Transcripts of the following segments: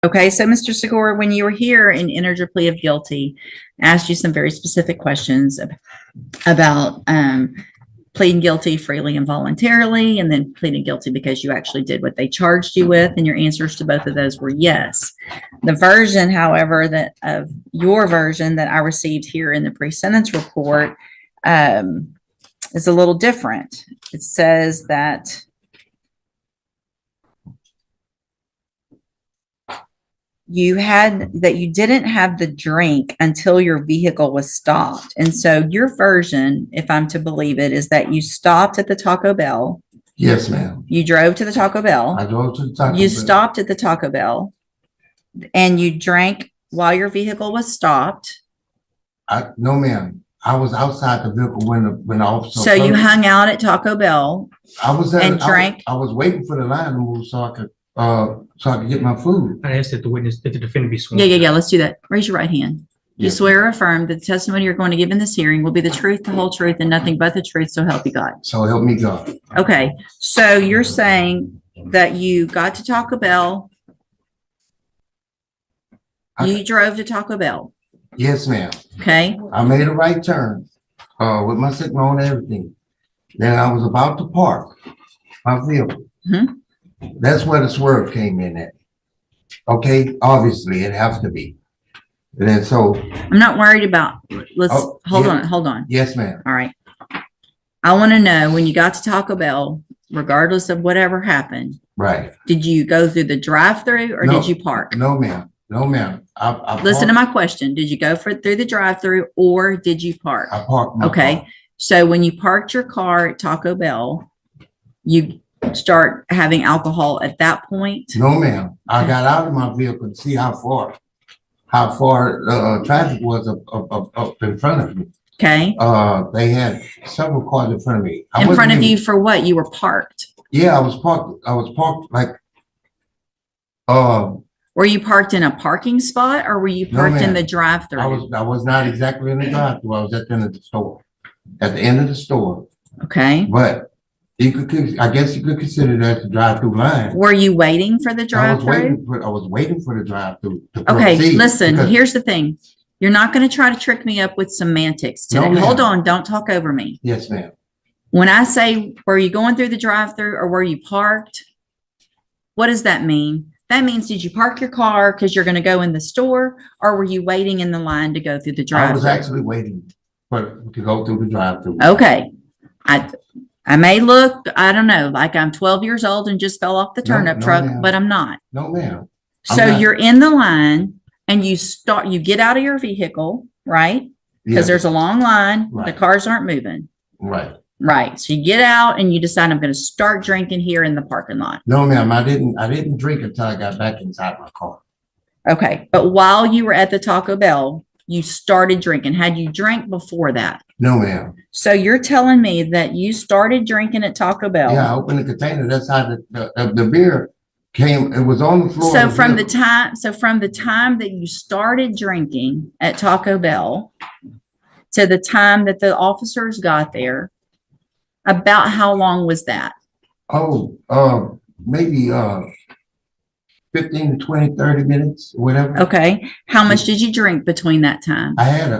Okay, so Mr. Segura, when you were here and entered your plea of guilty, I asked you some very specific questions about pleading guilty freely and voluntarily, and then pleading guilty because you actually did what they charged you with, and your answers to both of those were yes. The version, however, that of your version that I received here in the pre-sentence report is a little different. It says that you didn't have the drink until your vehicle was stopped. And so your version, if I'm to believe it, is that you stopped at the Taco Bell. Yes, ma'am. You drove to the Taco Bell. I drove to the Taco Bell. You stopped at the Taco Bell and you drank while your vehicle was stopped. No, ma'am. I was outside the vehicle when the officer. So you hung out at Taco Bell. I was and drank. I was waiting for the line to move so I could get my food. I asked that the defendant be sworn. Yeah. Let's do that. Raise your right hand. You Yes. swear or affirm that the testimony you're going to give in this hearing will be the truth, the whole truth, and nothing but the truth, so help you God. So help me God. Okay, so you're saying that you got to Taco Bell. You drove to Taco Bell, Yes, ma'am. okay? I made a right turn with my signal on and everything. Then I was about to park my vehicle. Mhm. That's where the swerve came in at. Okay, obviously it has to be. And then so, I'm not worried about, hold on. yes, ma'am. All right. I want to know, when you got to Taco Bell, regardless of whatever happened, Right. did you go through the drive-through or No. did you park? No, ma'am. No, ma'am. I Listen to parked- my question. Did you go through the drive-through or did you park? I parked my Okay, car. so when you parked your car at Taco Bell, you start having alcohol at that point? No, ma'am. I got out of my vehicle to see how far traffic was up in front of me. Okay, They had several cars in front of me. I in wasn't front of even- you for what? You were parked. Yeah, I was parked like, Were you parked in a parking spot or were you No, parked in ma'am. the drive-through? I was not exactly in the drive-through. I was at the end of the store, at the end of the store. Okay, But I guess you could consider that the drive-through line. were you waiting for the I was drive-through? waiting for the drive-through to Okay, proceed, listen, because- here's the thing. You're not going to try to trick me up with semantics No, today. ma'am. Hold on, don't talk over me. Yes, ma'am. When I say, were you going through the drive-through or were you parked? What does that mean? That means, did you park your car because you're going to go in the store, or were you waiting in the line to go through the I was drive-through? actually waiting to go through the drive-through. Okay. I may look, I don't know, like I'm 12 years old and just fell off the turnip no, truck, ma'am. but I'm not. No, ma'am. I'm So not. you're in the line and you get out of your vehicle, right? Because Yes, there's a long line, the Right. cars aren't moving. right. Right. So you get out and you decide, I'm going to start drinking here in the parking lot. No, ma'am. I didn't drink until I got back inside my car. Okay. But while you were at the Taco Bell, you started drinking. Had you drank before that? No, ma'am. So you're telling me that you started drinking at Taco Bell? Yeah, I opened the container. That's how the beer came. It was on the floor. So of from the vehicle. time that you started drinking at Taco Bell to the time that the officers got there, about how long was that? Maybe 15 to 20, 30 minutes, whatever. Okay. How much did you drink between that time? I had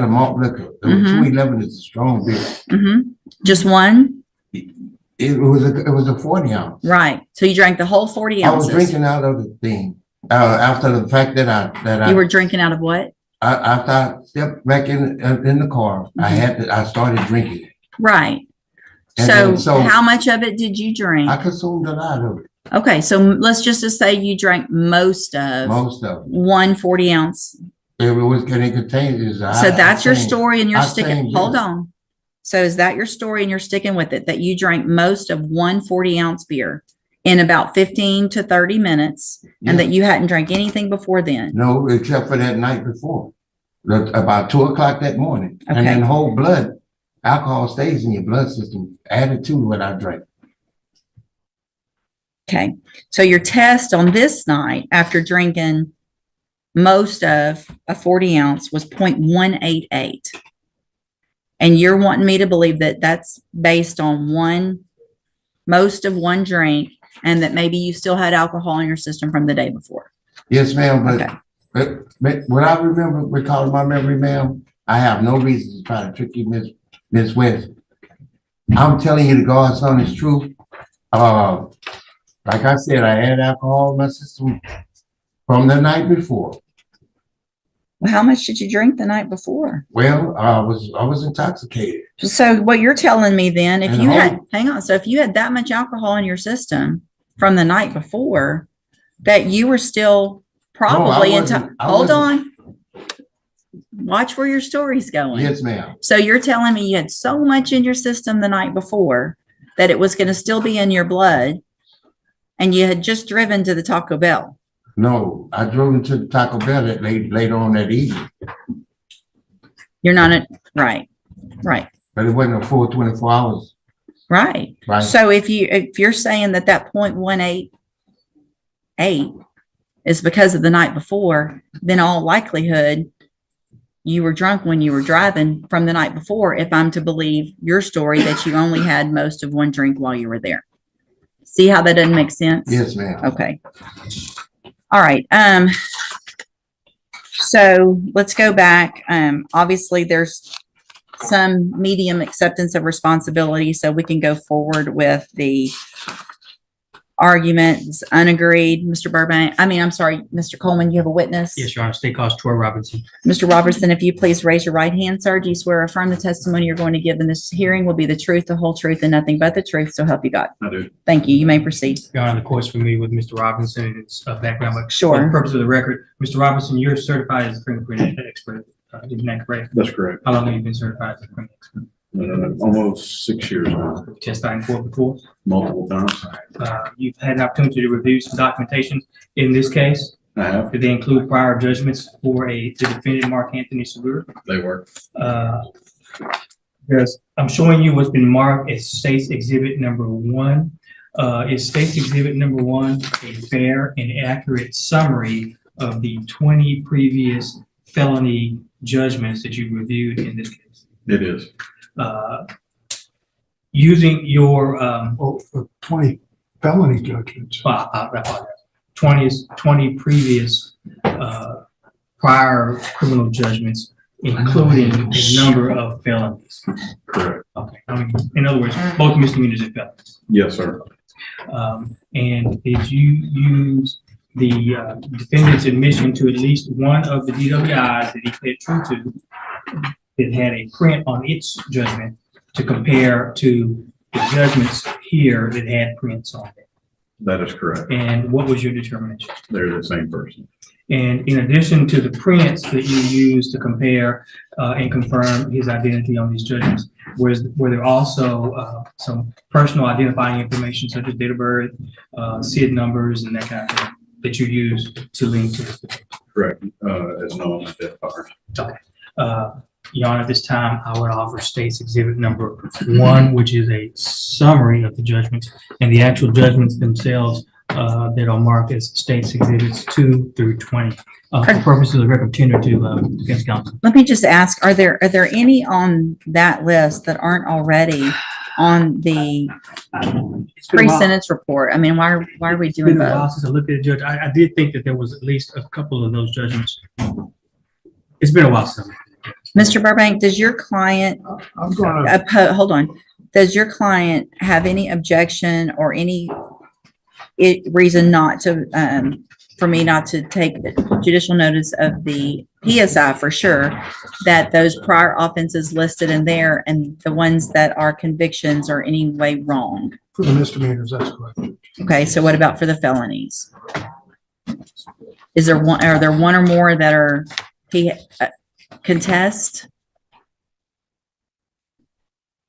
a malt liquor. The Mhm. 211 is a strong beer. Mm-hmm. Just one? It was a 40 ounce. Right. So you drank the whole 40 I was ounces. drinking out of the thing. After the fact that You were drinking out of what? after I stepped back in the car, Mm-hmm. I started drinking it. Right. And So then- so how much of it did you drink? I consumed a lot of it, Okay. So let's just say you drank most of most of it. one 40 ounce. It was getting contained. So that's your story and you're I sticking, sang hold beer. on. So is that your story and you're sticking with it, that you drank most of one 40 ounce beer in about 15 to 30 minutes and Yeah. that you hadn't drank anything before then? No, except for that night before, about 2 o'clock that morning. And Okay. then whole blood, alcohol stays in your blood system, added to what I drank. Okay. So your test on this night after drinking most of a 40 ounce was 0.188. And you're wanting me to believe that that's based on most of one drink, and that maybe you still had alcohol in your system from the day before. Yes, ma'am, Okay. but what I remember, recalling my memory, ma'am, I have no reason to try to trick you, Miss West. I'm telling you the God's honest truth. Like I said, I had alcohol in my system from the night before. Well, how much did you drink the night before? Well, I was intoxicated. So what you're telling me then, if And you had, hang on, so if you had that much alcohol in your system from the night before, that you were still probably hold on. Watch where your story's going. Yes, ma'am. So you're telling me you had so much in your system the night before that it was going to still be in your blood, and you had just driven to the Taco Bell. No, I drove into the Taco Bell later on that evening. You're not right. But it wasn't a full 24 hours. Right. Right. So if you're saying that 0.188 is because of the night before, then all likelihood you were drunk when you were driving from the night before, if I'm to believe your story that you only had most of one drink while you were there. See how that doesn't make sense? Yes, ma'am. Okay. All right. So let's go back. Obviously there's some medium acceptance of responsibility, so we can go forward with the arguments unagreed. Mr. Coleman, you have a witness? Yes, Your Honor. State Cause Troy Robinson. Mr. Robertson, if you please raise your right hand, sir. Do you swear or affirm the testimony you're going to give in this hearing will be the truth, the whole truth, and nothing but the truth, so help you God? I do. Thank you. You may proceed. Your Honor, the court's familiar with Mr. Robinson and his background. But Sure. For the purpose of the record, Mr. Robinson, you're certified as a fingerprint expert. Isn't that correct? That's correct. How long have you been certified as a fingerprint expert? Almost 6 years now, Testified in court before? multiple times. You've had an opportunity to review some documentation in this case. I have, Did they include prior judgments for the defendant, Mark Anthony Segura? they work. I'm showing you what's been marked as State's Exhibit Number 1. Is State's Exhibit Number 1 a fair and accurate summary of the 20 previous felony judgments that you reviewed in this case? It is. Using your, For 20 felony judgments. 20 previous prior criminal judgments, including a number of felonies. Correct. Okay. In other words, both misdemeanors and felonies. Yes, sir. And did you use the defendant's admission to at least one of the DWIs that he pled true to that had a print on its judgment to compare to the judgments here that had prints on it? That is correct. And what was your determination? They're the same person. And in addition to the prints that you used to compare and confirm his identity on these judgments, were there also some personal identifying information such as date of birth, SID numbers, and that kind of thing that you used to link to this? Correct. As known as that part. Okay. Your Honor, at this time, I would offer State's Exhibit Number 1, which is a summary of the judgments and the actual judgments themselves that are marked as State's Exhibits 2 through 20. For purposes of the record, tender to defense counsel. Let me just ask, are there any on that list that aren't already on the pre-sentence report? I mean, why are we It's doing been a while both? since I looked at the judge. I did think that there was at least a couple of those judgments. It's been a while since. Mr. Burbank, does your client, I'm gonna, hold on, does your client have any objection or any reason not to, for me not to take judicial notice of the PSI for sure, that those prior offenses listed in there and the ones that are convictions are any way wrong? for the misdemeanors, that's correct. Okay, so what about for the felonies? Are there one or more that are contest?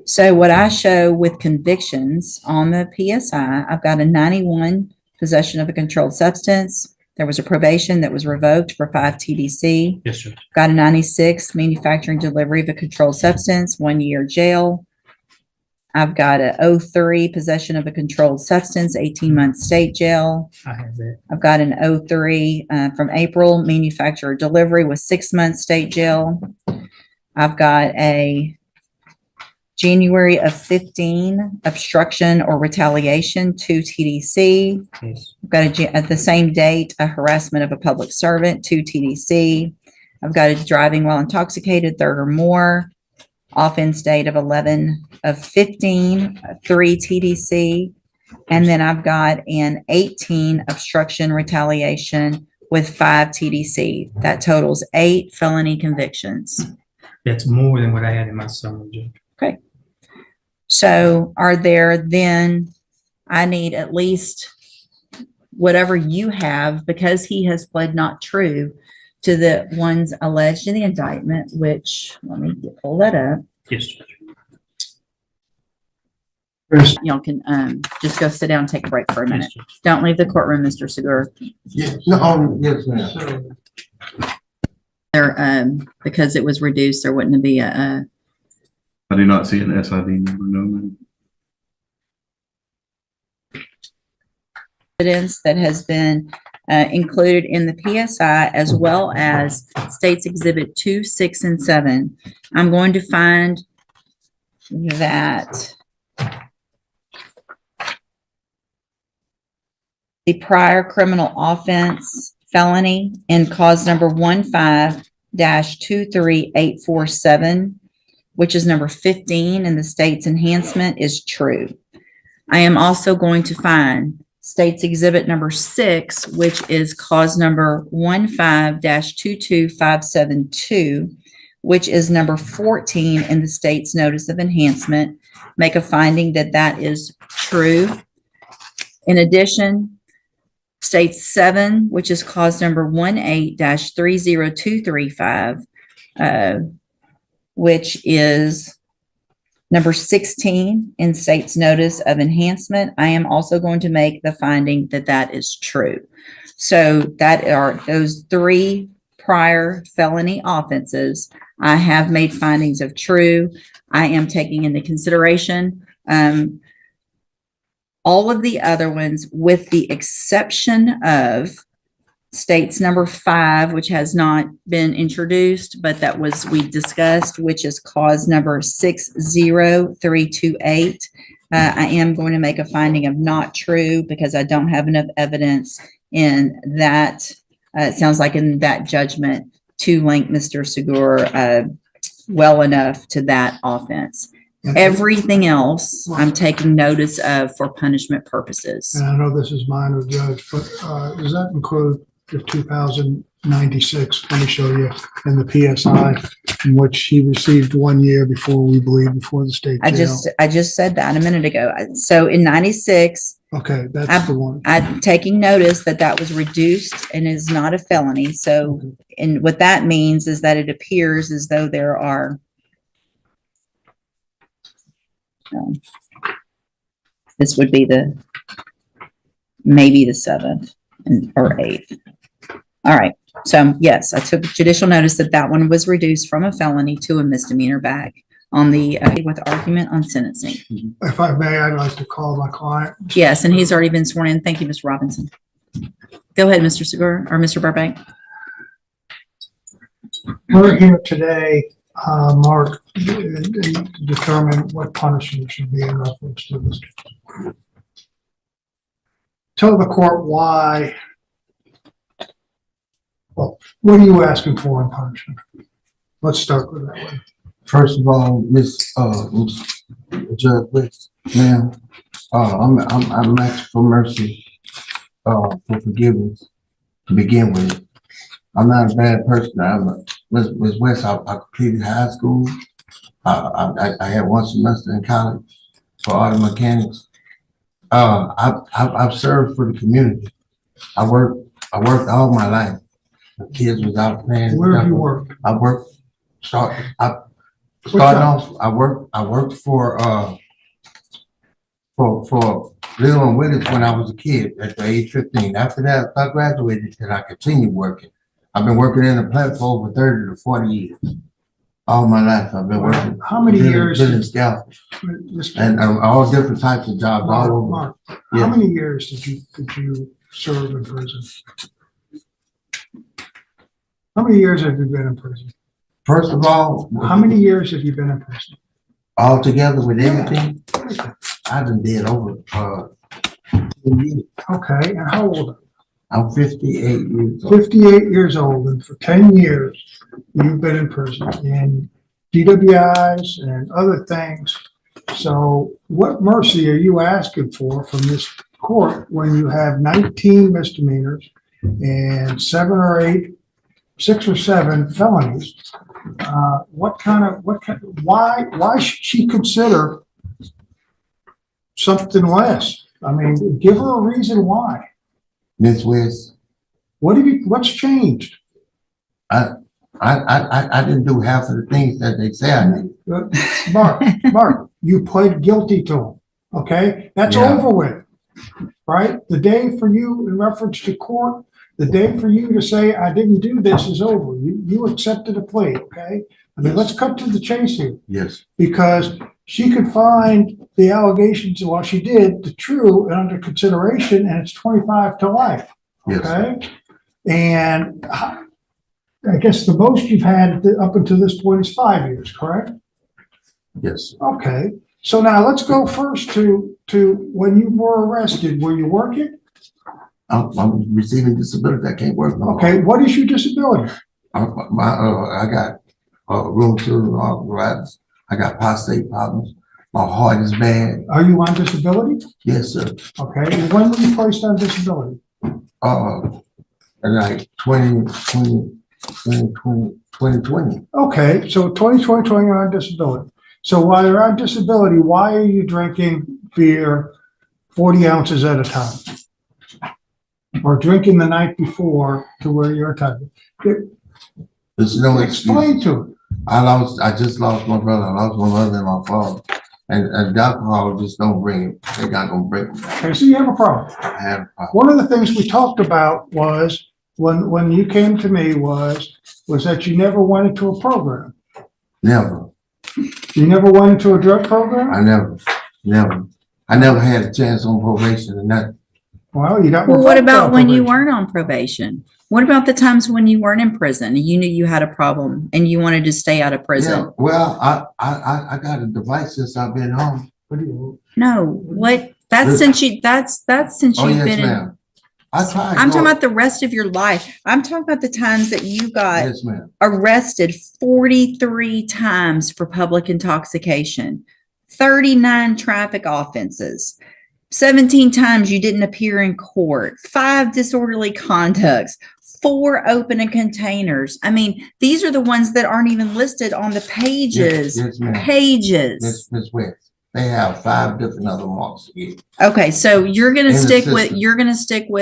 So what I show with convictions on the PSI, I've got a 91 possession of a controlled substance. There was a probation that was revoked for 5 TDC. Yes, sir. Got a 96 manufacturing delivery of a controlled substance, 1 year jail. I've got a 03 possession of a controlled substance, 18-month state jail. I have that. I've got an 03 from April manufacturer delivery with 6 months state jail. I've got a January of 15, obstruction or retaliation, 2 TDC. Yes. I've got at the same date, a harassment of a public servant, 2 TDC. I've got a driving while intoxicated, third or more. Offense date of 11 of 15, 3 TDC. And then I've got an 18 obstruction retaliation with 5 TDC. That totals 8 felony convictions. That's more than what I had in my summary, Judge. Okay. So are there then, I need at least whatever you have, because he has pled not true to the ones alleged in the indictment, which, let me pull that up. Yes, Judge. Y'all can just go sit down and take a break for a minute. Yes, Judge. Don't leave the courtroom, Mr. Segura. Yes, no, yes, ma'am. There, because it was reduced, there wouldn't be a I do not see an SID number, no, ma'am. evidence that has been included in the PSI, as well as States Exhibit 2, 6, and 7. I'm going to find that the prior criminal offense felony in cause number 15-23847, which is number 15 in the state's enhancement, is true. I am also going to find State's Exhibit number 6, which is cause number 15-22572, which is number 14 in the state's notice of enhancement, make a finding that that is true. In addition, State 7, which is cause number 18-30235, which is number 16 in state's notice of enhancement. I am also going to make the finding that that is true. So that are those 3 prior felony offenses. I have made findings of true. I am taking into consideration all of the other ones, with the exception of state's number 5, which has not been introduced, but that was, we discussed, which is cause number 60328. I am going to make a finding of not true because I don't have enough evidence in that. It sounds like in that judgment to link Mr. Segura well enough to that offense. Everything else I'm taking notice of for punishment purposes. And I know this is minor, Judge, but does that include the 2096, let me show you, in the PSI, in which he received 1 year before we believe before the state jail? I just said that a minute ago. So in 96, Okay, that's the one. I'm taking notice that that was reduced and is not a felony. So, and what that means is that it appears as though there are this would be the maybe the 7th or 8th. All right. So yes, I took judicial notice that that one was reduced from a felony to a misdemeanor back on the with argument on sentencing. If I may, I'd like to call my client. Yes, and he's already been sworn in. Thank you, Mr. Robinson. Go ahead, Mr. Segura or Mr. Burbank. We're here today, Mark, to determine what punishment should be in reference to this. Tell the court why. Well, what are you asking for in punishment? Let's start with that one. First of all, Miss Judge, ma'am, I'm asking for mercy, for forgiveness to begin with. I'm not a bad person. Miss West, I completed high school. I had 1 semester in college for auto mechanics. I've served for the community. I worked all my life. The kids was out playing. Where have you worked? I worked. I worked for Little and Willis when I was a kid at the age 15. After that, I graduated and I continued working. I've been working in the plant for over 30 to 40 years. All my life I've been working. How many years? And all different types of jobs all over. Mark, Yeah. how many years did you serve in prison? How many years have you been in prison? First of all, How many years have you been in prison? All together with everything, I done did over, 10 years. Okay, and how old are you? I'm 58 years old. 58 years old, and for 10 years, you've been in prison in DWIs and other things. So what mercy are you asking for from this court when you have 19 misdemeanors and 6 or 7 felonies? Why should she consider something less? I mean, give her a reason why. Ms. West, What's changed? I didn't do half of the things that they say I did. Mark, you pled guilty to them, okay? That's Yeah. over with, right? The day for you, in reference to court, the day for you to say, I didn't do this is over. You accepted a plea, okay? I mean, let's cut to the chase here, Yes, because she could find the allegations, well, she did, the true and under consideration, and it's 25 to life, yes, okay? And I guess the most you've had up until this point is 5 years, correct? yes. Okay, so now let's go first to when you were arrested, were you working? I'm receiving disability. I can't work no more. Okay, what is your disability? I got rheumatoid arthritis. I got prostate problems. My heart is bad. Are you on disability? Yes, sir. Okay, and when were you placed on disability? Like 2020. Okay, so 2020, you're on disability. So while you're on disability, why are you drinking beer 40 ounces at a time? Or drinking the night before to where you're tired? There's no Explain excuse. to her. I just lost my brother. I lost my mother and my father. And the alcohol just don't bring it. They're not gonna break me. Okay, so you have a problem. I have a problem. One of the things we talked about was, when you came to me was that you never went into a program. Never. You never went into a drug program? I never had a chance on probation and that. Well, you got. Well, what revoked about on when you probation. weren't on probation? What about the times when you weren't in prison? You knew you had a problem and you wanted to stay out of Yeah, prison? well, I got a device since I've been home. What do you? No, what, that's Look. since since Oh, you've yes, been in. ma'am. I tried. I'm talking going- about the rest of your life. I'm talking about the times that you got Yes, ma'am. arrested 43 times for public intoxication, 39 traffic offenses, 17 times you didn't appear in court, 5 disorderly conducts, 4 open containers. I mean, these are the ones that aren't even listed on the pages. Yes, ma'am. Pages. Miss West. They have 5 different other marks again. Okay, so you're gonna In the stick with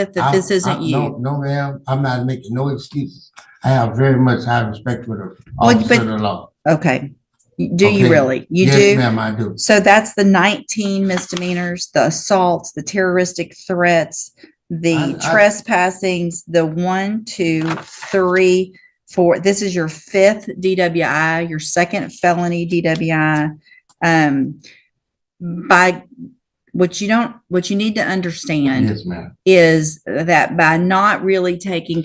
system. that this isn't you. No, ma'am. I'm not making no excuses. I have very much high respect for the Well, officer of the law. Okay. Do you Okay. really? You Yes, do? ma'am, I do. So that's the 19 misdemeanors, the assaults, the terroristic threats, the I- trespassings, the 1, 2, 3, 4. This is your 5th DWI, your 2nd felony DWI. By what you need to understand Yes, ma'am. is that by not really taking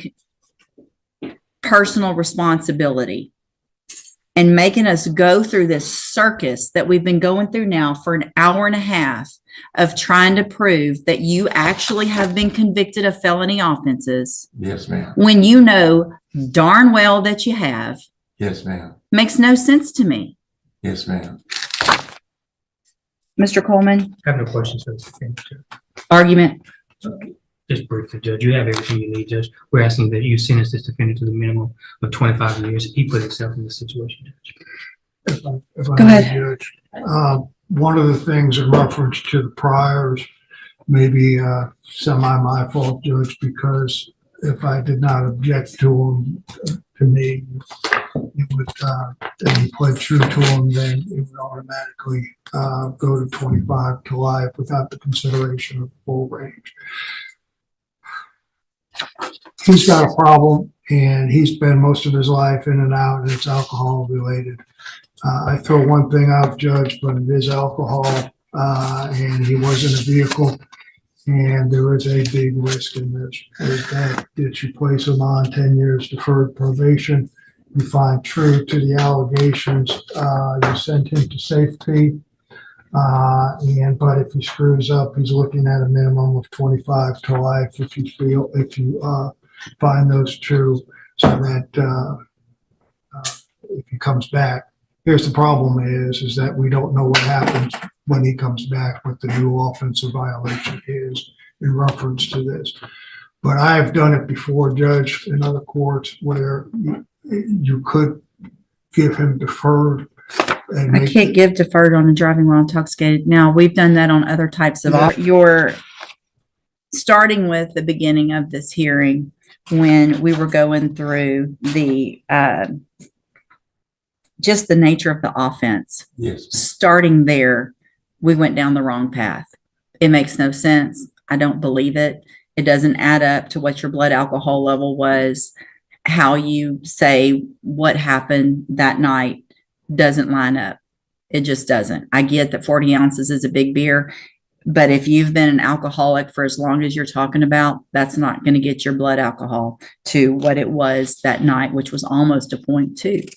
personal responsibility and making us go through this circus that we've been going through now for an hour and a half of trying to prove that you actually have been convicted of felony offenses, Yes, ma'am. when you know darn well that you have, Yes, ma'am. makes no sense to me. Yes, ma'am. Mr. Coleman, I have no questions for this. argument. Just briefly, Judge, you have everything you need, Judge. We're asking that you sentence this defendant to the minimum of 25 years. He put himself in this situation, Judge. If I Go may, ahead. Judge, one of the things in reference to the priors, maybe semi my fault, Judge, because if I did not object to him, to me, it would, and he pled true to him, then it would automatically go to 25 to life without the consideration of full range. He's got a problem, and he spent most of his life in and out, and it's alcohol related. I throw one thing out, Judge, but it is alcohol, and he was in a vehicle, and there is a big risk in this. Is that you place him on 10 years deferred probation, you find true to the allegations, you send him to safety. But if he screws up, he's looking at a minimum of 25 to life if you find those true, so that if he comes back. Here's the problem is that we don't know what happens when he comes back, what the new offensive violation is in reference to this. But I have done it before, Judge, in other courts where you could give him deferred. I can't give deferred on a driving while intoxicated. Now, we've done that on other types of, you're starting with the beginning of this hearing when we were going through the, just the nature of the offense. Yes. Starting there, we went down the wrong path. It makes no sense. I don't believe it. It doesn't add up to what your blood alcohol level was. How you say what happened that night doesn't line up. It just doesn't. I get that 40 ounces is a big beer, but if you've been an alcoholic for as long as you're talking about, that's not going to get your blood alcohol to what it was that night, which was almost a 0.2.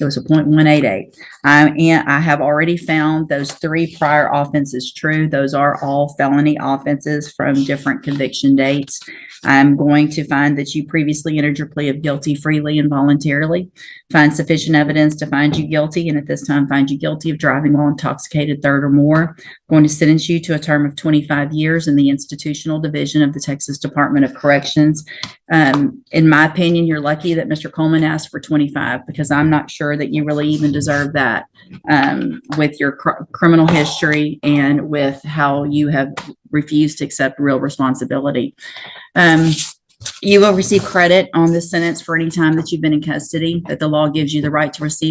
It was a 0.188. And I have already found those 3 prior offenses true. Those are all felony offenses from different conviction dates. I'm going to find that you previously entered your plea of guilty freely and voluntarily, find sufficient evidence to find you guilty, and at this time find you guilty of driving while intoxicated, third or more. Going to sentence you to a term of 25 years in the institutional division of the Texas Department of Corrections. In my opinion, you're lucky that Mr. Coleman asked for 25, because I'm not sure that you really even deserve that with your criminal history and with how you have refused to accept real responsibility. You will receive credit on this sentence for any time that you've been in custody, that the law gives you the right to receive